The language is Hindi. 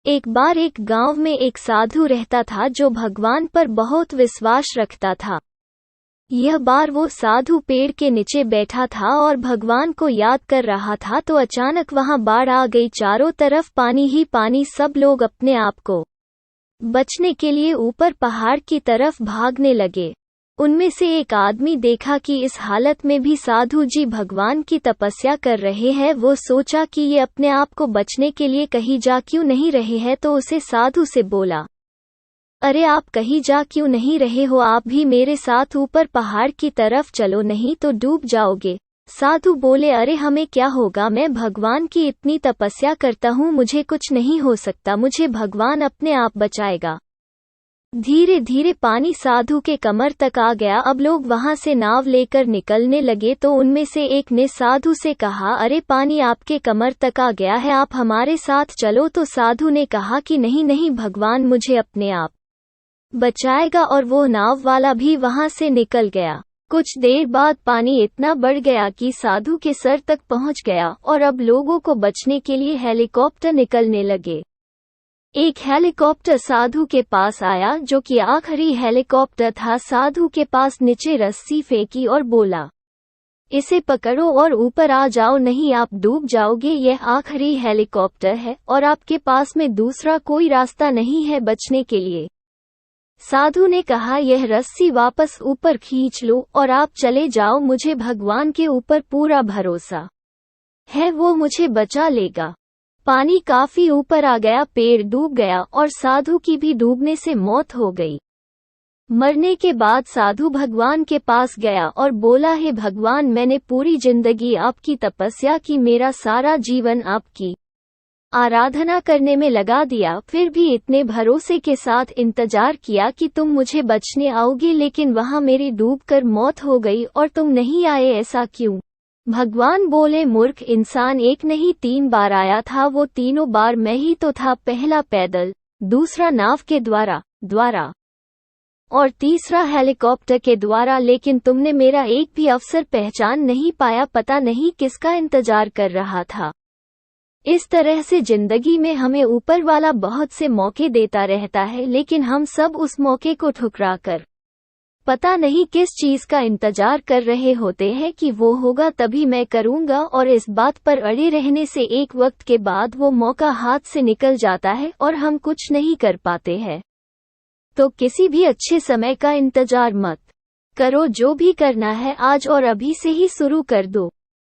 एक बार एक गांव में एक साधु रहता था जो भगवान पर बहुत विश्वास रखता था। यह बार वो साधु पेड़ के नीचे बैठा था और भगवान को याद कर रहा था तो अचानक वहां बाढ़ आ गई। चारों तरफ पानी ही पानी। सब लोग अपने आप को बचने के लिए ऊपर पहाड़ की तरफ भागने लगे। उनमें से एक आदमी देखा कि इस हालत में भी साधु जी भगवान की तपस्या कर रहे हैं। वो सोचा कि ये अपने आप को बचने के लिए कहीं जा क्यों नहीं रहे हैं, तो उसे साधु से बोला, अरे आप कहीं जा क्यों नहीं रहे हो, आप भी मेरे साथ ऊपर पहाड़ की तरफ चलो, नहीं तो डूब जाओगे। साधु बोले, अरे हमें क्या होगा, मैं भगवान की इतनी तपस्या करता हूँ, मुझे कुछ नहीं हो सकता, मुझे भगवान अपने आप बचाएगा। धीरे धीरे पानी साधु के कमर तक आ गया। अब लोग वहां से नाव लेकर निकलने लगे तो उनमें से एक ने साधु से कहा, अरे पानी आपके कमर तक आ गया है, आप हमारे साथ चलो। तो साधु ने कहा कि नहीं नहीं, भगवान मुझे अपने आप बचाएगा। और वो नाव वाला भी वहां से निकल गया। कुछ देर बाद पानी इतना बढ़ गया कि साधु के सर तक पहुंच गया और अब लोगों को बचने के लिए हेलीकॉप्टर निकलने लगे। एक हेलीकॉप्टर साधु के पास आया, जो कि आखिरी हेलीकॉप्टर था। साधु के पास नीचे रस्सी फेंकी और बोला, इसे पकड़ो और ऊपर आ जाओ, नहीं आप डूब जाओगे। यह आखिरी हेलीकॉप्टर है और आपके पास में दूसरा कोई रास्ता नहीं है बचने के लिए। साधु ने कहा, यह रस्सी वापस ऊपर खींच लो और आप चले जाओ, मुझे भगवान के ऊपर पूरा भरोसा है, वो मुझे बचा लेगा। पानी काफी ऊपर आ गया, पेड़ डूब गया और साधु की भी डूबने से मौत हो गई। मरने के बाद साधु भगवान के पास गया और बोला, हे भगवान, मैंने पूरी जिंदगी आपकी तपस्या की, मेरा सारा जीवन आपकी आराधना करने में लगा दिया, फिर भी इतने भरोसे के साथ इंतजार किया कि तुम मुझे बचने आओगे, लेकिन वहां मेरी डूबकर मौत हो गई और तुम नहीं आए, ऐसा क्यों? भगवान बोले, मूर्ख इंसान, एक नहीं 3 बार आया था, वो तीनों बार मैं ही तो था। पहला पैदल, दूसरा नाव के द्वारा और तीसरा हेलीकॉप्टर के द्वारा, लेकिन तुमने मेरा एक भी अवसर पहचान नहीं पाया, पता नहीं किसका इंतजार कर रहा था। इस तरह से जिंदगी में हमें ऊपर वाला बहुत से मौके देता रहता है, लेकिन हम सब उस मौके को ठुकरा कर पता नहीं किस चीज का इंतजार कर रहे होते हैं कि वो होगा तभी मैं करूंगा, और इस बात पर अड़े रहने से एक वक्त के बाद वो मौका हाथ से निकल जाता है और हम कुछ नहीं कर पाते हैं। तो किसी भी अच्छे समय का इंतजार मत करो, जो भी करना है आज और अभी से ही शुरू कर दो।